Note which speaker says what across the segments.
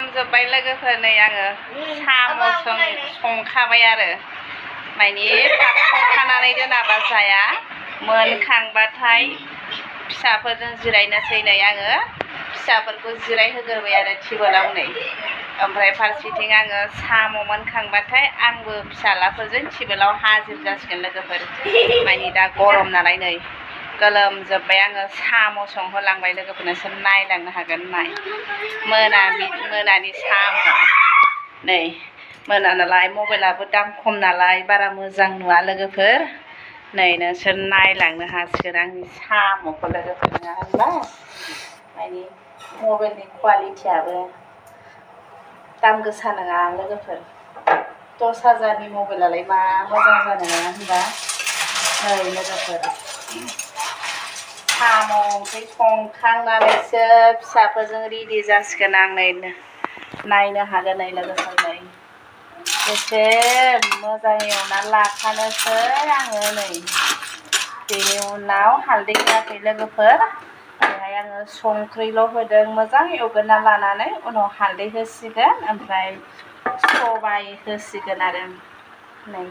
Speaker 1: जोब्बाय लोगोफोर नै आङो साम' संखाबाय आरो माने संखानानै दोनाबा जाया मोनखांबाथाय फिसाफोरजों जिरायनोसै नै आङो फिसाफोरखौ जिरायहोग्रोबाय आरो टेबोलाव नै ओमफ्राय फारसेथिं आङो साम' मोनखांबाथाय आंबो फिसालाफोरजों टेबोलाव हाजिर जासिगोन लोगोफोर माने दा गरम नालाय नै गोलोमजोब्बाय आङो साम' संहोलांबाय लोगोफोर नोंसोर नायलांनो हागोन नाय मोनानि साम' नै मोना नालाय मबाइलाबो दाम खम नालाय बारा मोजां नुवा लोगोफोर नै नोंसोर नायलांनो हासिगोन आंनि साम'खौ लोगोफोर नङा होनबा माने मबाइलनि क्वालिटियाबो दाम गोसा नङा लोगोफोर 10,000नि मबाइलालाय मा मोजां जानो नङा होनबा नै लोगोफोर साम' ओंख्रि संखांनानैसो फिसाफोरजों रेडि जासिगोन आं नै नायनो हागोन नै लोगोफोर नै एसे मोजाङै एवनानै लाखानोसै आङो नै बेनि उनाव हालदै होआखै लोगोफोर बेहाय आङो संख्रिल' होदों मोजां एवग्रोना लानानै उनाव हालदै होसिगोन ओमफ्राय सबाइ होसिगोन आरो नै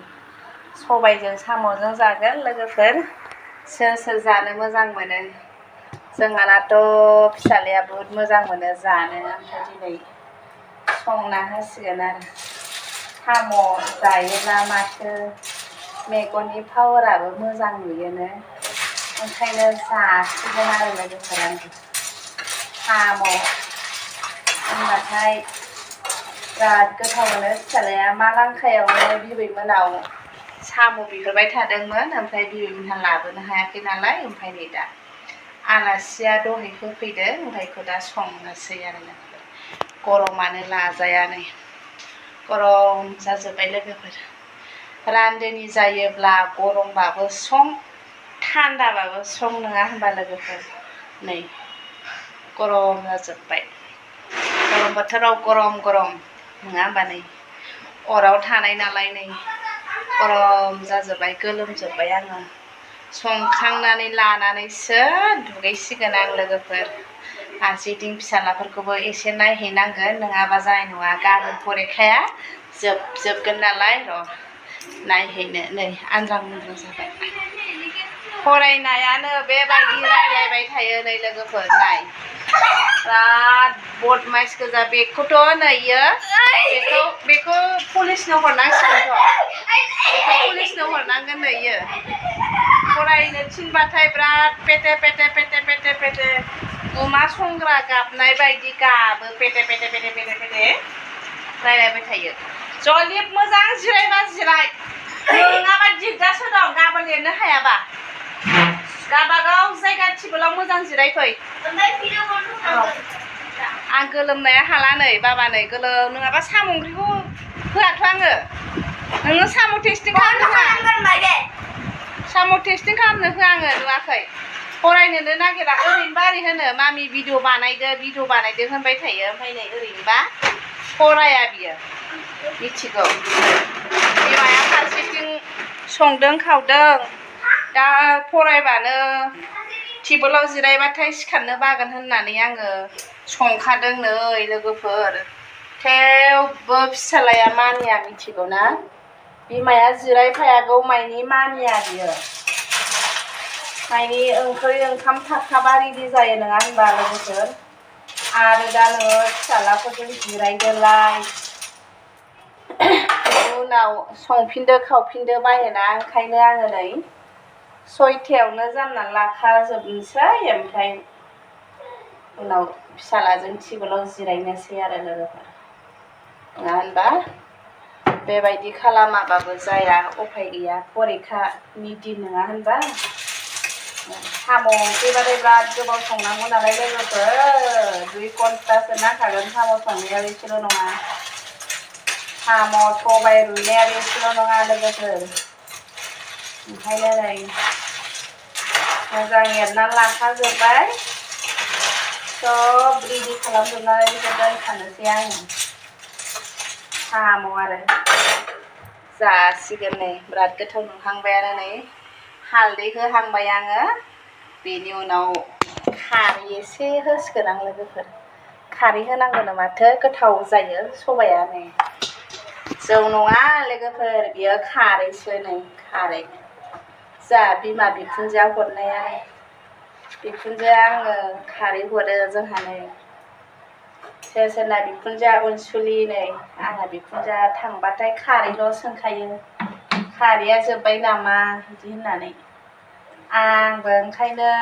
Speaker 1: सबाइजों साम'जों जागोन लोगोफोर सोर सोर जानो मोजां मोनो जोंहानाथ' फिसालाया बहुद मोजां मोनो जानो ओमफ्राय दिनै संना होसिगोन आरो साम' जायोब्ला माथो मेगननि पावाराबो मोजां नुयोनो ओंखायनो जासिगोन आरो लोगोफोर आं साम' होनबाथाय बिराद गोथाव मोनो फिसालाया मा लांखायावनो बिबैमोनाव साम' बिहरबाय थादोंमोन ओमफ्राय बिबैमोनहा लाबोनो हायाखै नालाय ओमफ्राय नै दा आलासिया दहाय होफैदों ओमफ्राय बेखौ दा संनोसै आरो गरमानो लाजाया नै गरम जाजोब्बाय लोगोफोर रान्दोनि जायोब्ला गरमबाबो सं थान्दाबाबो सं नङा होनबा लोगोफोर नै गरम जाजोब्बाय गरम बोथोराव गरम गरम नङा होनबा नै अराव थानाय नालाय नै गरम जाजोब्बाय गोलोमजोब्बाय आङो संखांनानै लानानैसो दुगैसिगोन आं लोगोफोर फारसेथिं फिसालाफोरखौबो एसे नायहैनांगोन नङाबा जानाय नङा गाबोन फरिखाया जोबगोन नालाय र' नायहैनो नै आद्रां मुद्रां जाबाय फरायनायानो बेबायदि रायलायबाय थायो नै लोगोफोर नाय बिराद बदमाइस गोजा बेखौथ' नै बेखौ पुलिसनो हरनांसिगोनथ' बेखौ पुलिसनो हरनांगोन नै फरायनो थिनबाथाय बिराद पेटे पेटे पेटे पेटे पेटे अमा संग्रा गाबनाय बायदि गाबो पेटे पेटे पेटे पेटे पेटे रायलायबाय थायो जलिब मोजां जिरायबा जिराय नङाबा दिगदारसो दं गाबोन लिरनो हायाबा गाबागाव जायगा टेबोलाव मोजां जिरायफै आं गोलोमनाया हाला नै बाबा नै गोलोम नङाबा साम' ओंख्रिखौ होआथ' आङो नोङो साम' टेस्टिं खालामनो होआ साम' टेस्टिं खालामनो होआ आङो नुवाखै फरायनोनो नागिरा ओरैनोबा ओरै होनो मामि भिडिअ बानायदो होनबाय थायो ओमफ्राय नै ओरैनोबा फराया बियो मिथिगौ बिमाया फारसेथिं संदों खावदों दा फरायबानो टेबोलाव जिरायबाथाय सिखारनो बागोन होननानै आङो संखादों नै लोगोफोर थेवबो फिसालाया मानिया मिथिगौ ना बिमाया जिरायफायागौ मानि मानिया बियो मानि ओंख्रि ओंखाम थाखाबा रेडि जायो नङा होनबा लोगोफोर आरो दा नोङो फिसालाफोरजों जिरायदोलाय उनाव संफिनदो खावफिनदो बायोना ओंखायनो आङो नै 6थायावनो जानना लाखाजोबनोसै ओमफ्राय उनाव फिसालाजों टेबोलाव जिरायनोसै आरो लोगोफोर नङा होनबा बेबायदि खालामाबाबो जाया उफाय गैया फरिखानि दिन नङा होनबा साम' ओंख्रिबाथाय बिराद गोबाव संनांगौ नालाय लोगोफोर 2 घन्टासो नांखागोन साम' संनायाव एसेल' नङा साम' सबाइ रुइनायाबो एसेल' नङा लोगोफोर ओंखायनो नै मोजां एरनानै लाखाजोब्बाय सब रेडि खालामजोबनानै दोनखानोसै आङो साम' आरो जासिगोन नै बिराद गोथाव नुहांबायानो नै हालदै होहांबाय आङो बेनि उनाव खारै एसे होसिगोन आं लोगोफोर खारै होनांगौनो माथो गोथाव जायो सबाया नै जौ नङा लोगोफोर बियो खारैसो नै खारै जा बिमा बिखुनजोआ हरनाया बिखुनजोआ आङो खारै हरो जोंहा नै सोरना बिखुनजोआ अनसुलि नै आंहा बिखुनजोआ थांबाथाय खारैल' सोंखायो खारैया जोब्बाय नामा बिदि होननानै आंबो ओंखायनो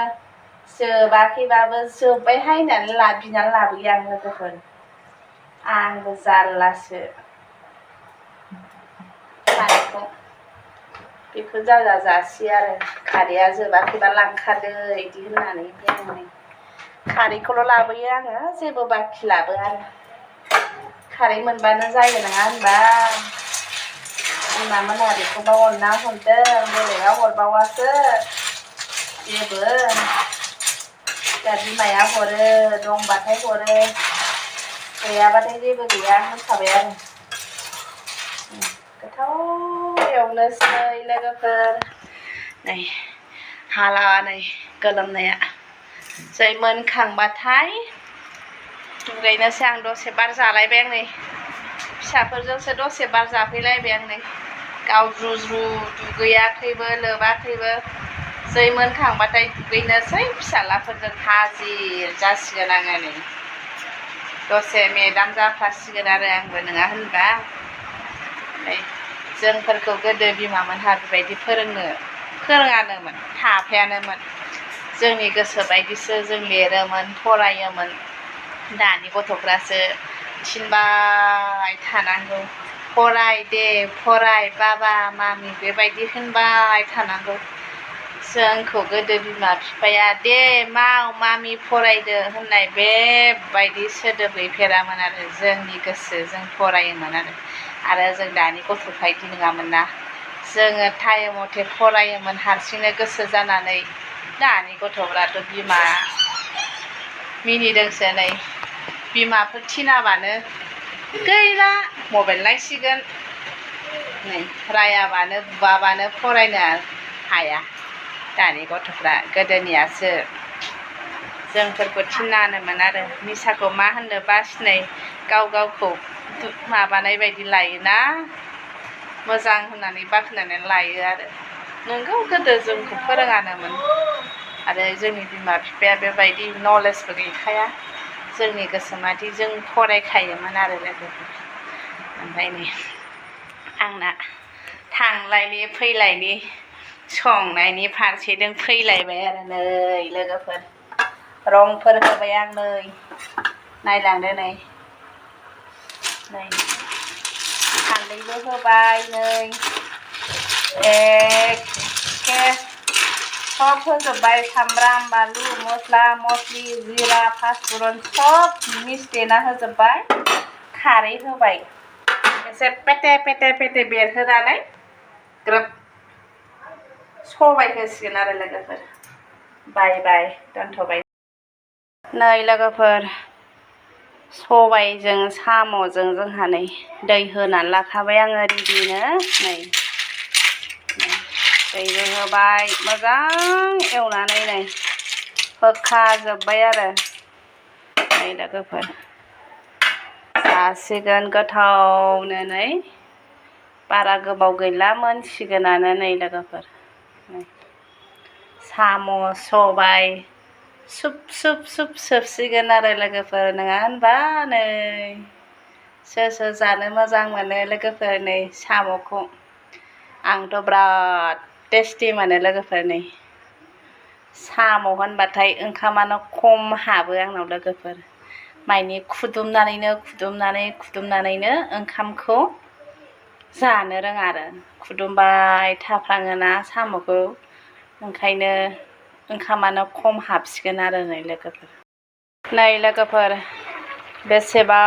Speaker 1: जोबाखैबाबो जोब्बायहाय होननानै बिनानै लाबोयो आं लोगोफोर आंबो जारलासो खारैखौ बेखौ जाजा जासि आरो खारैया जोबाखैबा लांखादो बिदि होननानै ओमफ्राय आं खारैखौल' लाबोयो आङो जेबो बाखि लाबोआ आरो खारै मोनबानो जायो नङा होनबा बिमामोनहा बेखौबा अनना हरदों बेलेगा हरबावासो जेबो दा बिमाया हरो दंबाथाय हरो गैयाबाथाय जेबो गैया होनखाबाय आरो गोथाव एवनोसै लोगोफोर नै हाला नै गोलोमनाया जै मोनखांबाथाय दुगैनोसै आं दसे बार जालायबाय आं नै फिसाफोरजोंसो दसे बार जाफैलायबाय आं नै गाव ज्रु ज्रु दुगैयाखैबो लोबाखैबो जै मोनखांबाथाय दुगैनोसै फिसाज्लाफोरजों हाजिर जासिगोन आङो नै दसे मेदाम जाफासिगोन आरो आंबो नङा होनबा जोंफोरखौ गोदो बिमामोनहा बेबायदि फोरोङानोमोन थाफायानोमोन जोंनि गोसो बायदिसो जों लिरोमोन फरायोमोन दानि गथ'फ्रासो थिनबाय थानांगौ फराय दे फराय बाबा मामि बेबायदि होनबाय थानांगौ जोंखौ गोदो बिमा बिफाया दे माव मामि फरायदो होननाय बेबायदि सोदोब गैफेरामोन आरो जोंनि गोसो जों फरायोमोन आरो जों दानि गथ'फ्रा बिदि नङामोन ना जोङो टाइम मथे फरायोमोन हारसिंनो गोसो जानानै दानि गथ'फ्राथ' बिमा मिनिदोंसो नै बिमाफोर थिनाबानो गैला मबाइल नायसिगोन नै रायाबानो बुवाबानो फरायनो हाया दानि गथ'फ्रा गोदोनियासो जोंफोरखौ थिनानोमोन आरो निसाखौ मा होननो बासिनाय गाव गावखौ माबानाय बायदि लायोना मोजां होननानै बाख्नायनानै लायो आरो नोंगौ गोदो जोंखौ फोरोङानोमोन आरो जोंनि बिमा बिफाया बेबायदि नलेजबो गैखाया जोंनि गोसोमादि जों फरायखायोमोन आरो लोगोफोर ओमफ्राय नै आंना थांलायनि फैलायनि संनायनि फारसेजों फैलायबाय आरो नै लोगोफोर रंफोर होबाय आं नै नायलांदो नै हालदैबो होबाय नै एखे सब होजोब्बाय सामब्राम बानलु मस्ला मस्लि जिरा पासफुरन सब मिक्स देना होजोब्बाय खारै होबाय एसे पेटे पेटे पेटे बेरहोनानै ग्रोब सबाय होसिगोन आरो लोगोफोर बाय बाय दोनथ'बाय नै लोगोफोर सबायजों साम'जों जोंहा नै दै होनानै लाखाबाय आङो रेडिनो नै दैबो होबाय मोजां एवनानै नै होखाजोब्बाय आरो नै लोगोफोर जासिगोन गोथावनो नै बारा गोबाव गैला मोनसिगोनानो नै लोगोफोर साम' सबाय सुब सुब सुब सोबसिगोन आरो लोगोफोर नङा होनबा नै सोर सोर जानो मोजां मोनो लोगोफोर नै साम'खौ आंथ' बिराद टेस्टि मोनो लोगोफोर नै साम' होनबाथाय ओंखामानो खम हाबो आंनाव लोगोफोर माइनि खुदुमनानैनो ओंखामखौ जानो रोङा आरो खुदुमबाय थाफ्लाङोना साम'खौ ओंखायनो ओंखामानो खम हाबसिगोन आरो नै लोगोफोर बेसेबा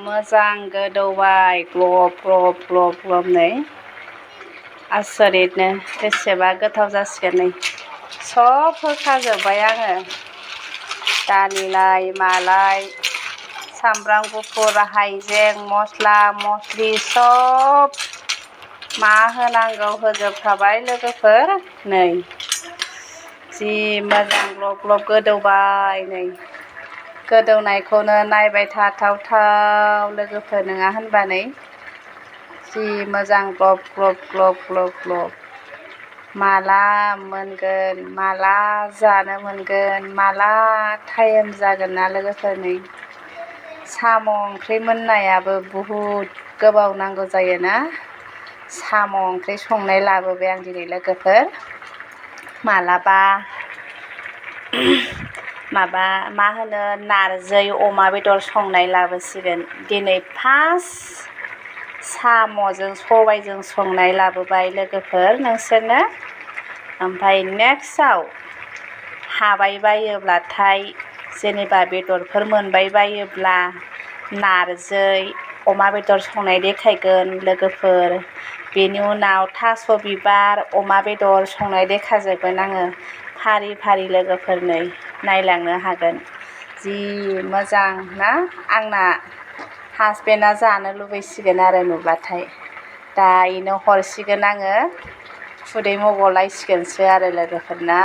Speaker 1: मोजां गोदौबाय ग्लब ग्लब ग्लब ग्लब नै आसरितनो बेसेबा गोथाव जासिगोन नै सब होखाजोब्बाय आङो दालिलाय मालाय सामब्राम गुफुर हाइजें मस्ला मस्लि सब मा होनांगौ होजोबखाबाय लोगोफोर नै जि मोजां ग्लब ग्लब गोदौबाय नै गोदौनायखौनो नायबाय थाथावथाव लोगोफोर, नङा होनबा? नै जि मोजां ग्लब ग्लब ग्लब ग्लब ग्लब। माला मोनगोन, माला जानो मोनगोन, माला टाइम जागोन ना लोगोफोर। नै साम' ओंख्रि मोननायाबो बुहुद गोबाव नांगौ जायोना। साम' ओंख्रि संनाय लाबोबाय आं दिनै लोगोफोर। मालाबा माबा मा होनो नारजि अमा बेदर संनाय लाबोसिगोन। दिनै फार्स्ट साम'जों सबायजों संनाय लाबोबाय लोगोफोर नोंसोरनो। ओमफ्राय नेक्स्टआव हाबाय बायोब्लाथाय जेनेबा बेदरफोर मोनबाय बायोब्ला नारजि अमा बेदर संनाय देखायगोन लोगोफोर। बेनि उनाव थास' बिबार अमा बेदर संनाय देखायजोबगोन आङो फारि फारि लोगोफोर। नै नायलांनो हागोन। जि मोजां ना, आंना हासबेन्डआ जानो लुबैसिगोन आरो नुब्लाथाय। दा इनो हरसिगोन आङो, खुदै मगलायसिगोनसो आरो लोगोफोर ना।